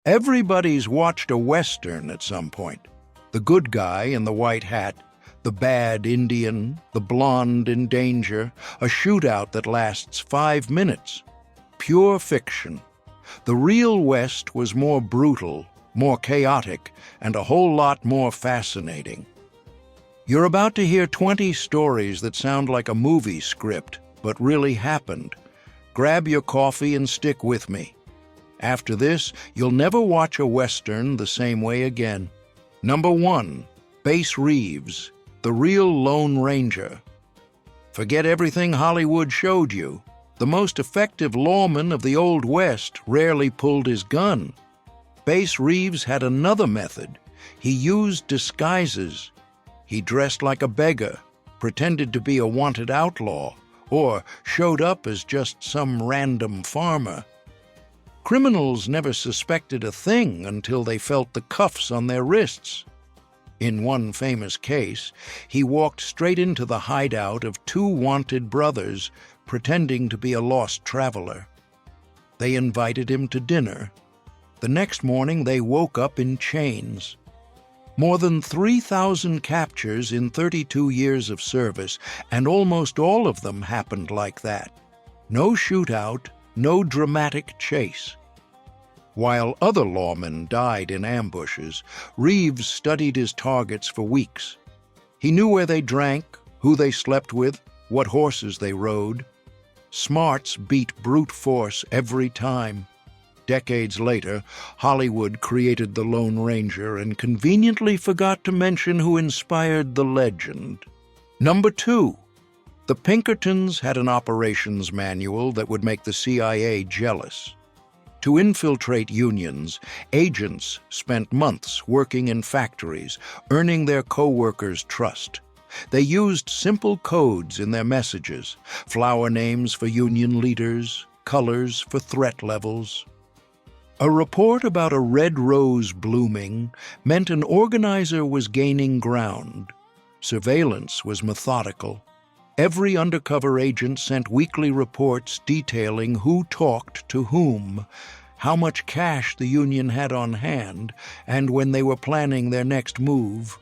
Everybody's watched a Western at some point. The good guy in the white hat, the bad Indian, the blonde in danger, a shootout that lasts 5 minutes. Pure fiction. The real West was more brutal, more chaotic, and a whole lot more fascinating. You're about to hear 20 stories that sound like a movie script, but really happened. Grab your coffee and stick with me. After this, you'll never watch a Western the same way again. Number 1, Bass Reeves, the real Lone Ranger. Forget everything Hollywood showed you. The most effective lawman of the Old West rarely pulled his gun. Bass Reeves had another method. He used disguises. He dressed like a beggar, pretended to be a wanted outlaw, or showed up as just some random farmer. Criminals never suspected a thing until they felt the cuffs on their wrists. In one famous case, he walked straight into the hideout of 2 wanted brothers, pretending to be a lost traveler. They invited him to dinner. The next morning, they woke up in chains. More than 3,000 captures in 32 years of service, and almost all of them happened like that. No shootout, no dramatic chase. While other lawmen died in ambushes, Reeves studied his targets for weeks. He knew where they drank, who they slept with, what horses they rode. Smarts beat brute force every time. Decades later, Hollywood created the Lone Ranger and conveniently forgot to mention who inspired the legend. Number 2, the Pinkertons had an operations manual that would make the CIA jealous. To infiltrate unions, agents spent months working in factories, earning their co-workers' trust. They used simple codes in their messages, flower names for union leaders, colors for threat levels. A report about a red rose blooming meant an organizer was gaining ground. Surveillance was methodical. Every undercover agent sent weekly reports detailing who talked to whom, how much cash the union had on hand, and when they were planning their next move.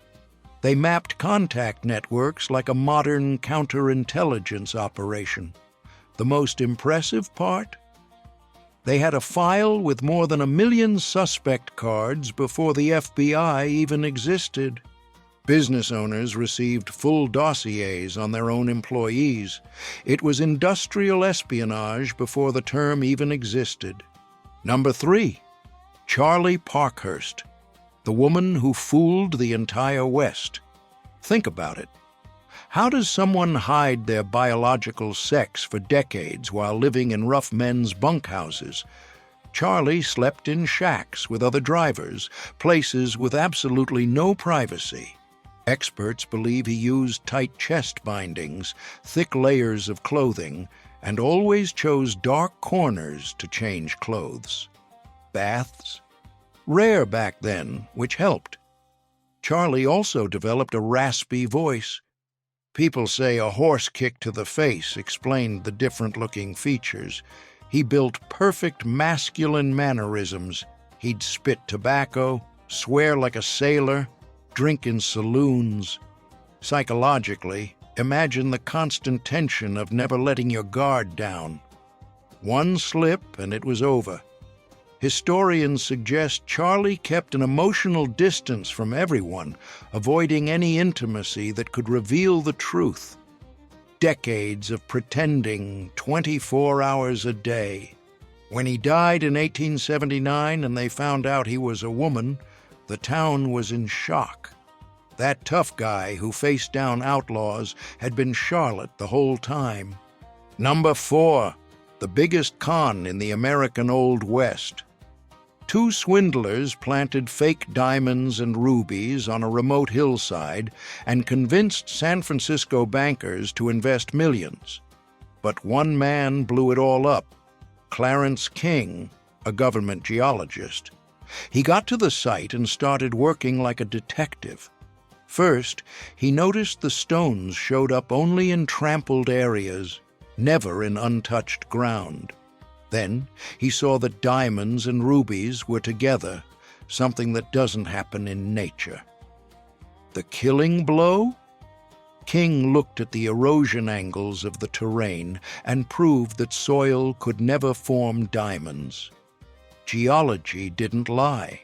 They mapped contact networks like a modern counterintelligence operation. The most impressive part? They had a file with more than 1 million suspect cards before the FBI even existed. Business owners received full dossiers on their own employees. It was industrial espionage before the term even existed. Number 3, Charlie Parkhurst, the woman who fooled the entire West. Think about it. How does someone hide their biological sex for decades while living in rough men's bunkhouses? Charlie slept in shacks with other drivers, places with absolutely no privacy. Experts believe he used tight chest bindings, thick layers of clothing, and always chose dark corners to change clothes. Baths? Rare back then, which helped. Charlie also developed a raspy voice. People say a horse kick to the face explained the different-looking features. He built perfect masculine mannerisms. He'd spit tobacco, swear like a sailor, drink in saloons. Psychologically, imagine the constant tension of never letting your guard down. One slip and it was over. Historians suggest Charlie kept an emotional distance from everyone, avoiding any intimacy that could reveal the truth. Decades of pretending 24 hours a day. When he died in 1879 and they found out he was a woman, the town was in shock. That tough guy who faced down outlaws had been Charlotte the whole time. Number 4, the biggest con in the American Old West. 2 swindlers planted fake diamonds and rubies on a remote hillside and convinced San Francisco bankers to invest millions. But one man blew it all up, Clarence King, a government geologist. He got to the site and started working like a detective. First, he noticed the stones showed up only in trampled areas, never in untouched ground. Then he saw that diamonds and rubies were together, something that doesn't happen in nature. The killing blow? King looked at the erosion angles of the terrain and proved that soil could never form diamonds. Geology didn't lie.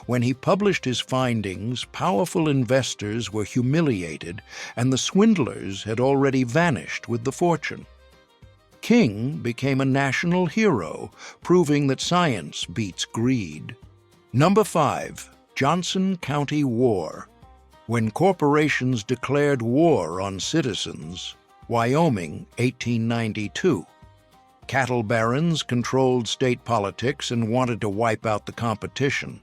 When he published his findings, powerful investors were humiliated, and the swindlers had already vanished with the fortune. King became a national hero, proving that science beats greed. Number 5. Johnson County War. When corporations declared war on citizens. Wyoming, 1892. Cattle barons controlled state politics and wanted to wipe out the competition.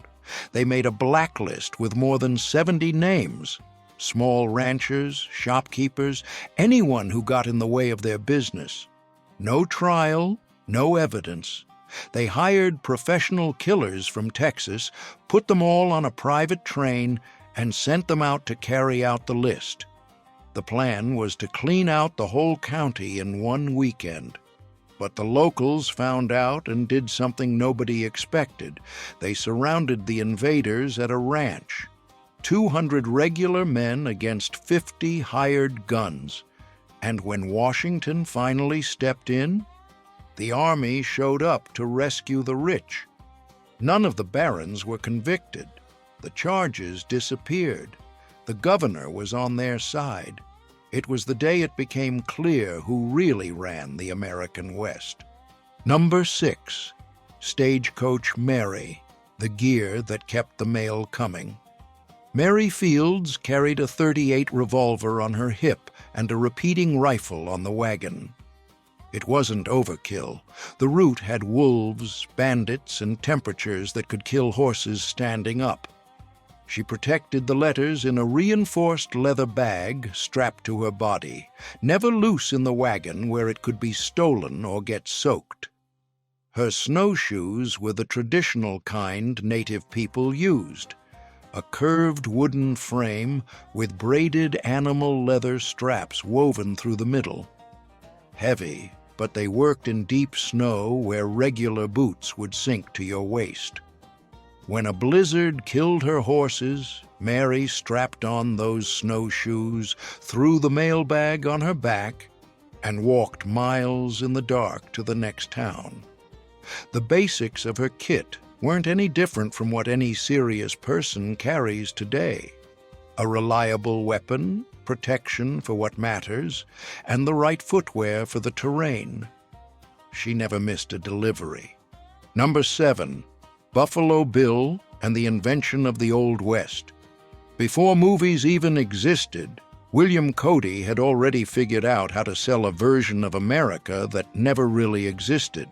They made a blacklist with more than 70 names. Small ranchers, shopkeepers, anyone who got in the way of their business. No trial, no evidence. They hired professional killers from Texas, put them all on a private train, and sent them out to carry out the list. The plan was to clean out the whole county in one weekend. But the locals found out and did something nobody expected. They surrounded the invaders at a ranch. 200 regular men against 50 hired guns. And when Washington finally stepped in, the army showed up to rescue the rich. None of the barons were convicted. The charges disappeared. The governor was on their side. It was the day it became clear who really ran the American West. Number 6. Stagecoach Mary, the gear that kept the mail coming. Mary Fields carried a .38 revolver on her hip and a repeating rifle on the wagon. It wasn't overkill. The route had wolves, bandits, and temperatures that could kill horses standing up. She protected the letters in a reinforced leather bag strapped to her body, never loose in the wagon where it could be stolen or get soaked. Her snowshoes were the traditional kind native people used, a curved wooden frame with braided animal leather straps woven through the middle. Heavy, but they worked in deep snow where regular boots would sink to your waist. When a blizzard killed her horses, Mary strapped on those snowshoes, threw the mailbag on her back, and walked miles in the dark to the next town. The basics of her kit weren't any different from what any serious person carries today. A reliable weapon, protection for what matters, and the right footwear for the terrain. She never missed a delivery. Number 7. Buffalo Bill and the Invention of the Old West. Before movies even existed, William Cody had already figured out how to sell a version of America that never really existed.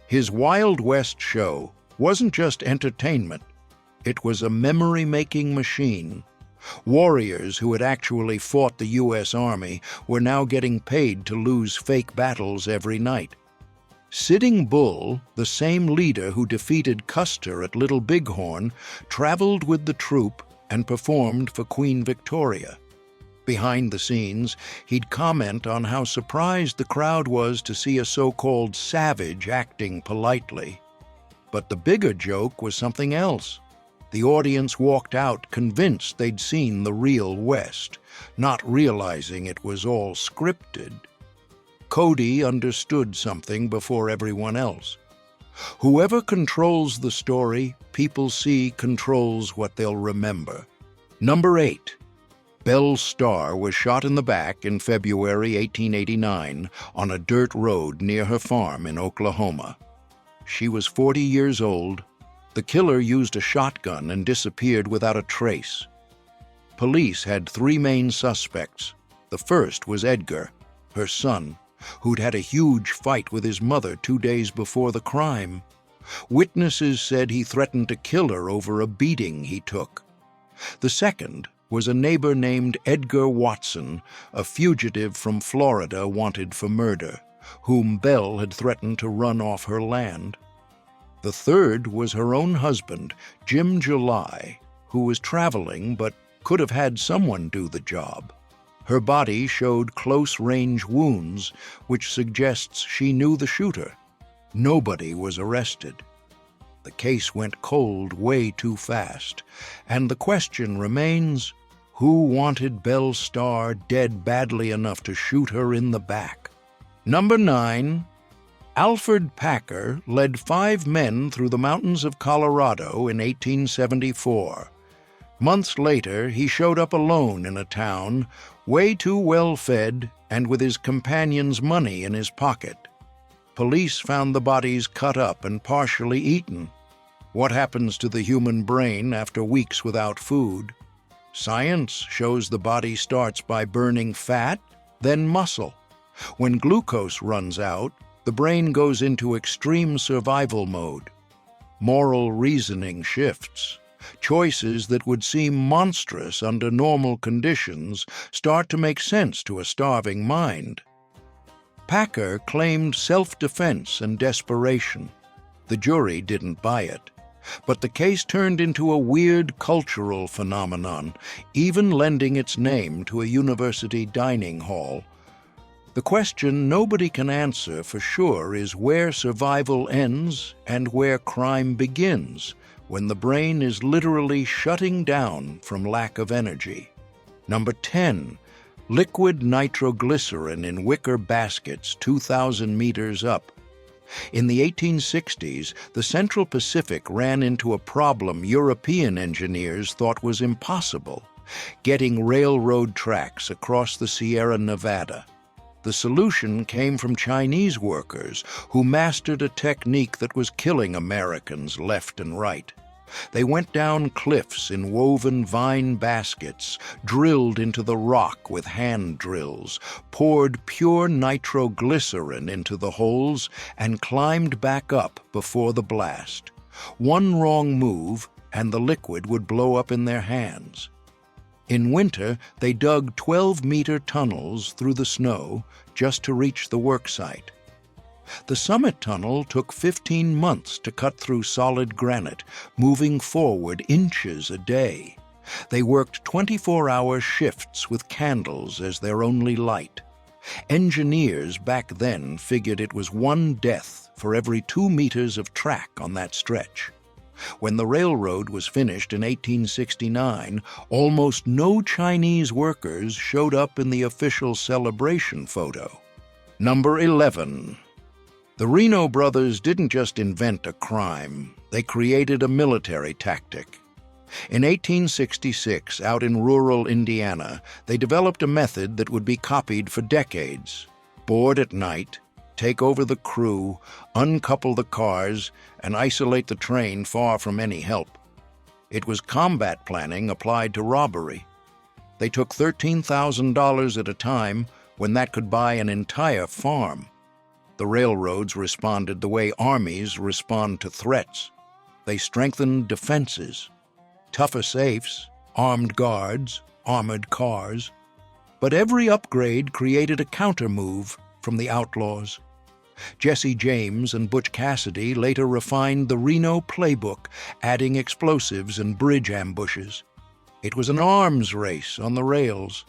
His Wild West show wasn't just entertainment. It was a memory-making machine. Warriors who had actually fought the U.S. Army were now getting paid to lose fake battles every night. Sitting Bull, the same leader who defeated Custer at Little Bighorn, traveled with the troupe and performed for Queen Victoria. Behind the scenes, he'd comment on how surprised the crowd was to see a so-called savage acting politely. But the bigger joke was something else. The audience walked out convinced they'd seen the real West, not realizing it was all scripted. Cody understood something before everyone else. Whoever controls the story, people see controls what they'll remember. Number 8. Belle Starr was shot in the back in February 1889 on a dirt road near her farm in Oklahoma. She was 40 years old. The killer used a shotgun and disappeared without a trace. Police had 3 main suspects. The first was Edgar, her son, who'd had a huge fight with his mother 2 days before the crime. Witnesses said he threatened to kill her over a beating he took. The second was a neighbor named Edgar Watson, a fugitive from Florida wanted for murder, whom Belle had threatened to run off her land. The third was her own husband, Jim July, who was traveling but could have had someone do the job. Her body showed close-range wounds, which suggests she knew the shooter. Nobody was arrested. The case went cold way too fast, and the question remains, who wanted Belle Starr dead badly enough to shoot her in the back? Number 9. Alfred Packer led 5 men through the mountains of Colorado in 1874. Months later, he showed up alone in a town, way too well fed and with his companion's money in his pocket. Police found the bodies cut up and partially eaten. What happens to the human brain after weeks without food? Science shows the body starts by burning fat, then muscle. When glucose runs out, the brain goes into extreme survival mode. Moral reasoning shifts. Choices that would seem monstrous under normal conditions start to make sense to a starving mind. Packer claimed self-defense and desperation. The jury didn't buy it. But the case turned into a weird cultural phenomenon, even lending its name to a university dining hall. The question nobody can answer for sure is where survival ends and where crime begins, when the brain is literally shutting down from lack of energy. Number 10. Liquid nitroglycerin in wicker baskets 2,000 meters up. In the 1860s, the Central Pacific ran into a problem European engineers thought was impossible: getting railroad tracks across the Sierra Nevada. The solution came from Chinese workers who mastered a technique that was killing Americans left and right. They went down cliffs in woven vine baskets, drilled into the rock with hand drills, poured pure nitroglycerin into the holes, and climbed back up before the blast. One wrong move, and the liquid would blow up in their hands. In winter, they dug 12-meter tunnels through the snow just to reach the work site. The summit tunnel took 15 months to cut through solid granite, moving forward inches a day. They worked 24-hour shifts with candles as their only light. Engineers back then figured it was 1 death for every 2 meters of track on that stretch. When the railroad was finished in 1869, almost no Chinese workers showed up in the official celebration photo. Number 11. The Reno brothers didn't just invent a crime, they created a military tactic. In 1866, out in rural Indiana, they developed a method that would be copied for decades. Board at night, take over the crew, uncouple the cars, and isolate the train far from any help. It was combat planning applied to robbery. They took $13,000 at a time when that could buy an entire farm. The railroads responded the way armies respond to threats. They strengthened defenses, tougher safes, armed guards, armored cars. But every upgrade created a counter-move from the outlaws. Jesse James and Butch Cassidy later refined the Reno playbook, adding explosives and bridge ambushes. It was an arms race on the rails.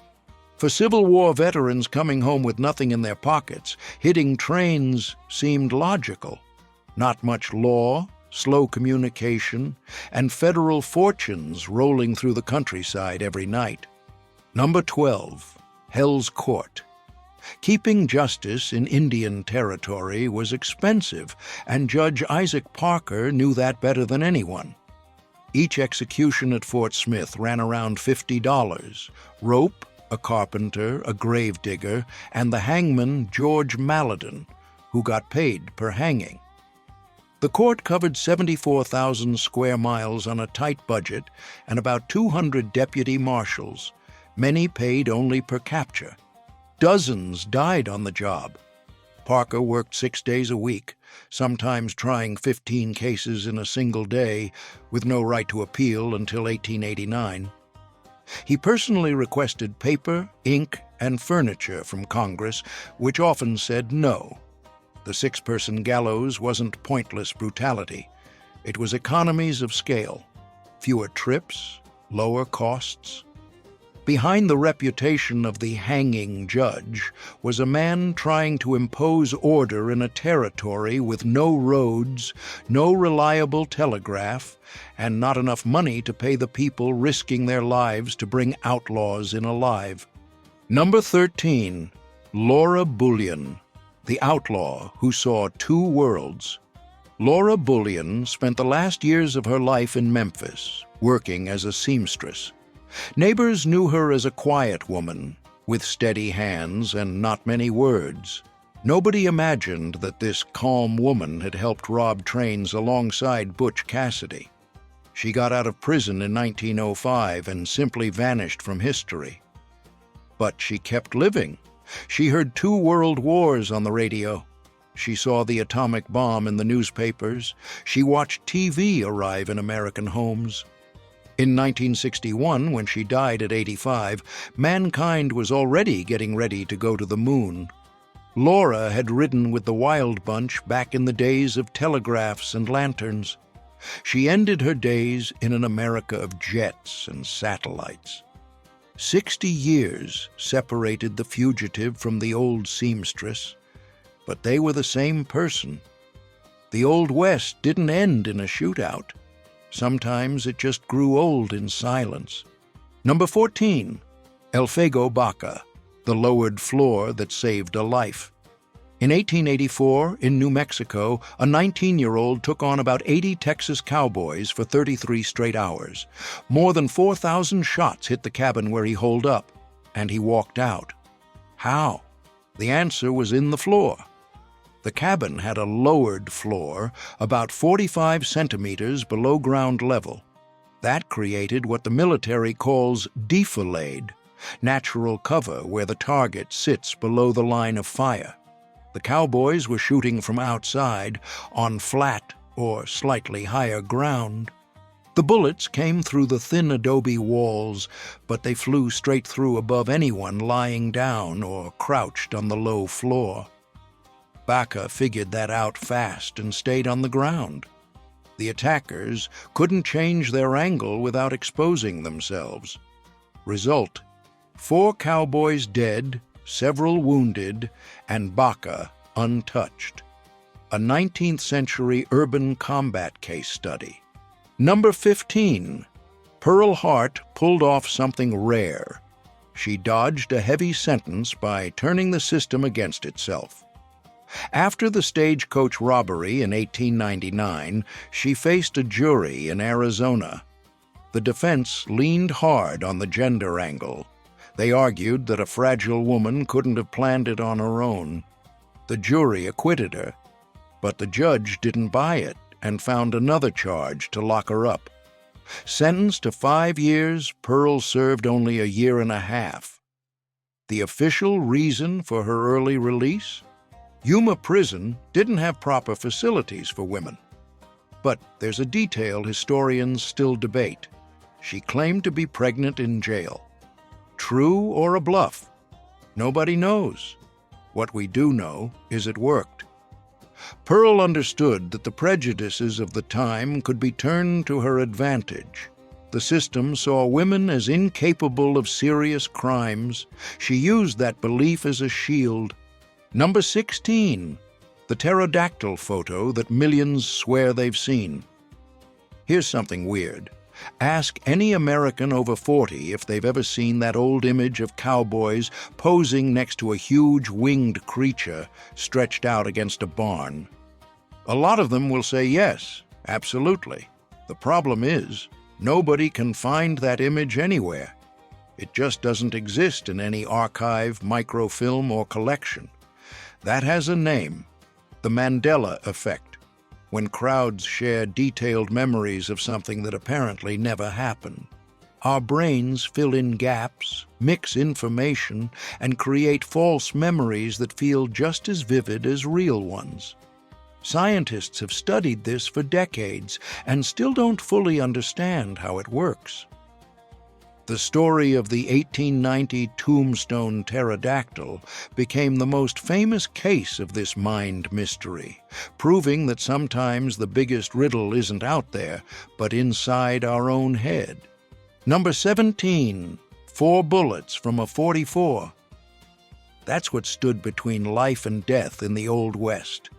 For Civil War veterans coming home with nothing in their pockets, hitting trains seemed logical. Not much law, slow communication, and federal fortunes rolling through the countryside every night. Number 12. Hell's Court. Keeping justice in Indian territory was expensive, and Judge Isaac Parker knew that better than anyone. Each execution at Fort Smith ran around $50. Rope, a carpenter, a gravedigger, and the hangman George Malladin, who got paid per hanging. The court covered 74,000 square miles on a tight budget and about 200 deputy marshals, many paid only per capture. Dozens died on the job. Parker worked 6 days a week, sometimes trying 15 cases in a single day, with no right to appeal until 1889. He personally requested paper, ink, and furniture from Congress, which often said no. The 6-person gallows wasn't pointless brutality. It was economies of scale, fewer trips, lower costs. Behind the reputation of the hanging judge was a man trying to impose order in a territory with no roads, no reliable telegraph, and not enough money to pay the people risking their lives to bring outlaws in alive. Number 13. Laura Bullion, the outlaw who saw two worlds. Laura Bullion spent the last years of her life in Memphis, working as a seamstress. Neighbors knew her as a quiet woman, with steady hands and not many words. Nobody imagined that this calm woman had helped rob trains alongside Butch Cassidy. She got out of prison in 1905 and simply vanished from history. But she kept living. She heard 2 world wars on the radio. She saw the atomic bomb in the newspapers. She watched TV arrive in American homes. In 1961, when she died at 85, mankind was already getting ready to go to the moon. Laura had ridden with the Wild Bunch back in the days of telegraphs and lanterns. She ended her days in an America of jets and satellites. 60 years separated the fugitive from the old seamstress, but they were the same person. The Old West didn't end in a shootout. Sometimes it just grew old in silence. Number 14. Elfego Baca, the lowered floor that saved a life. In 1884, in New Mexico, a 19-year-old took on about 80 Texas cowboys for 33 straight hours. More than 4,000 shots hit the cabin where he holed up, and he walked out. How? The answer was in the floor. The cabin had a lowered floor about 45 centimeters below ground level. That created what the military calls defilade, natural cover where the target sits below the line of fire. The cowboys were shooting from outside on flat or slightly higher ground. The bullets came through the thin adobe walls, but they flew straight through above anyone lying down or crouched on the low floor. Baca figured that out fast and stayed on the ground. The attackers couldn't change their angle without exposing themselves. Result: 4 cowboys dead, several wounded, and Baca untouched. A 19th century urban combat case study. Number 15. Pearl Hart pulled off something rare. She dodged a heavy sentence by turning the system against itself. After the Stagecoach robbery in 1899, she faced a jury in Arizona. The defense leaned hard on the gender angle. They argued that a fragile woman couldn't have planned it on her own. The jury acquitted her, but the judge didn't buy it and found another charge to lock her up. Sentenced to 5 years, Pearl served only a year and a half. The official reason for her early release? Yuma Prison didn't have proper facilities for women. But there's a detail historians still debate. She claimed to be pregnant in jail. True or a bluff? Nobody knows. What we do know is it worked. Pearl understood that the prejudices of the time could be turned to her advantage. The system saw women as incapable of serious crimes. She used that belief as a shield. Number 16. The pterodactyl photo that millions swear they've seen. Here's something weird. Ask any American over 40 if they've ever seen that old image of cowboys posing next to a huge winged creature stretched out against a barn. A lot of them will say yes, absolutely. The problem is, nobody can find that image anywhere. It just doesn't exist in any archive, microfilm, or collection. That has a name: the Mandela effect, when crowds share detailed memories of something that apparently never happened. Our brains fill in gaps, mix information, and create false memories that feel just as vivid as real ones. Scientists have studied this for decades and still don't fully understand how it works. The story of the 1890 Tombstone pterodactyl became the most famous case of this mind mystery, proving that sometimes the biggest riddle isn't out there, but inside our own head. Number 17. 4 bullets from a .44. That's what stood between life and death in the Old West.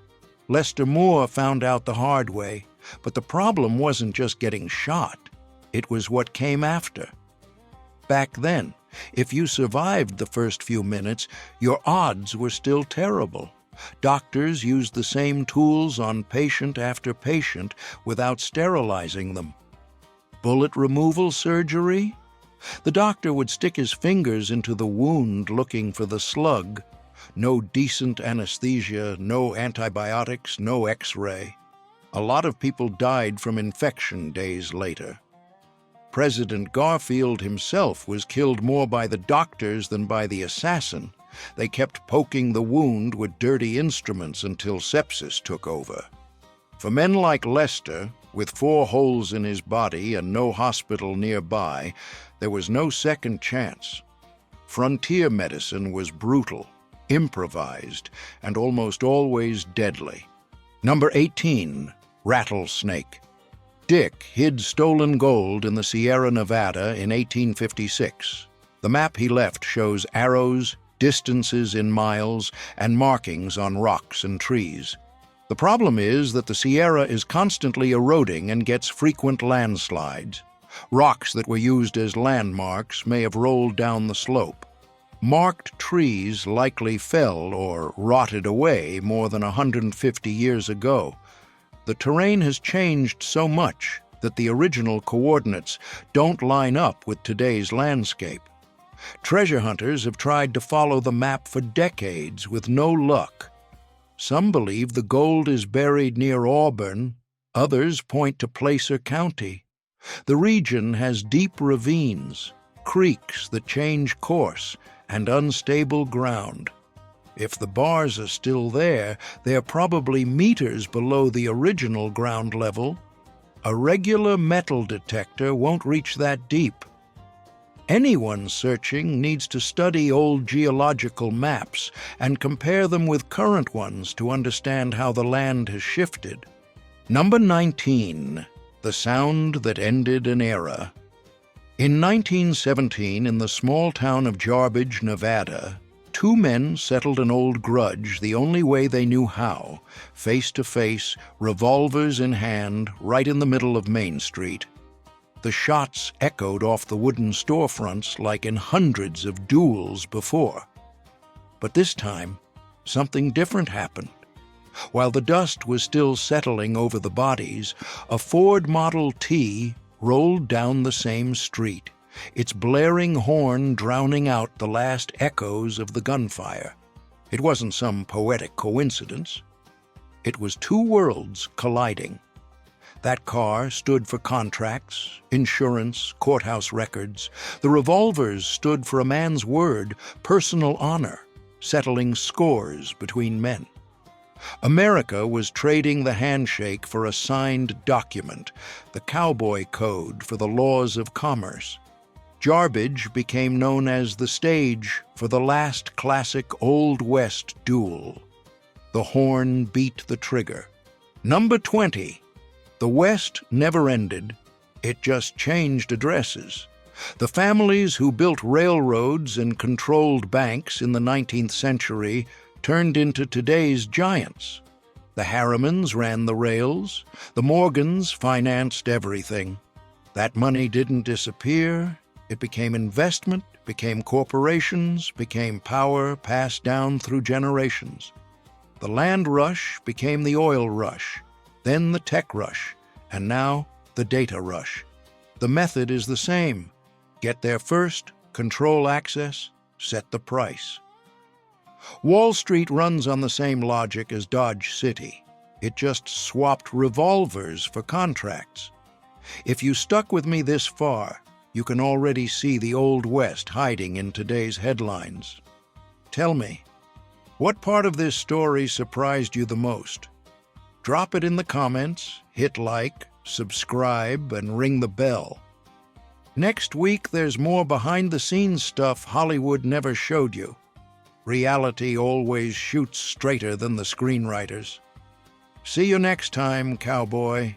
Lester Moore found out the hard way, but the problem wasn't just getting shot. It was what came after. Back then, if you survived the first few minutes, your odds were still terrible. Doctors used the same tools on patient after patient without sterilizing them. Bullet removal surgery? The doctor would stick his fingers into the wound looking for the slug. No decent anesthesia, no antibiotics, no X-ray. A lot of people died from infection days later. President Garfield himself was killed more by the doctors than by the assassin. They kept poking the wound with dirty instruments until sepsis took over. For men like Lester, with 4 holes in his body and no hospital nearby, there was no second chance. Frontier medicine was brutal, improvised, and almost always deadly. Number 18, Rattlesnake. Dick hid stolen gold in the Sierra Nevada in 1856. The map he left shows arrows, distances in miles, and markings on rocks and trees. The problem is that the Sierra is constantly eroding and gets frequent landslides. Rocks that were used as landmarks may have rolled down the slope. Marked trees likely fell or rotted away more than 150 years ago. The terrain has changed so much that the original coordinates don't line up with today's landscape. Treasure hunters have tried to follow the map for decades with no luck. Some believe the gold is buried near Auburn, others point to Placer County. The region has deep ravines, creeks that change course, and unstable ground. If the bars are still there, they are probably meters below the original ground level. A regular metal detector won't reach that deep. Anyone searching needs to study old geological maps and compare them with current ones to understand how the land has shifted. Number 19, the sound that ended an era. In 1917, in the small town of Jarbidge, Nevada, 2 men settled an old grudge the only way they knew how, face to face, revolvers in hand, right in the middle of Main Street. The shots echoed off the wooden storefronts like in hundreds of duels before. But this time, something different happened. While the dust was still settling over the bodies, a Ford Model T rolled down the same street, its blaring horn drowning out the last echoes of the gunfire. It wasn't some poetic coincidence. It was 2 worlds colliding. That car stood for contracts, insurance, courthouse records. The revolvers stood for a man's word, personal honor, settling scores between men. America was trading the handshake for a signed document, the cowboy code for the laws of commerce. Jarbidge became known as the stage for the last classic Old West duel. The horn beat the trigger. Number 20. The West never ended. It just changed addresses. The families who built railroads and controlled banks in the 19th century turned into today's giants. The Harrimans ran the rails. The Morgans financed everything. That money didn't disappear. It became investment, became corporations, became power passed down through generations. The land rush became the oil rush, then the tech rush, and now the data rush. The method is the same. Get there first, control access, set the price. Wall Street runs on the same logic as Dodge City. It just swapped revolvers for contracts. If you stuck with me this far, you can already see the Old West hiding in today's headlines. Tell me, what part of this story surprised you the most? Drop it in the comments, hit like, subscribe, and ring the bell. Next week, there's more behind-the-scenes stuff Hollywood never showed you. Reality always shoots straighter than the screenwriters. See you next time, cowboy.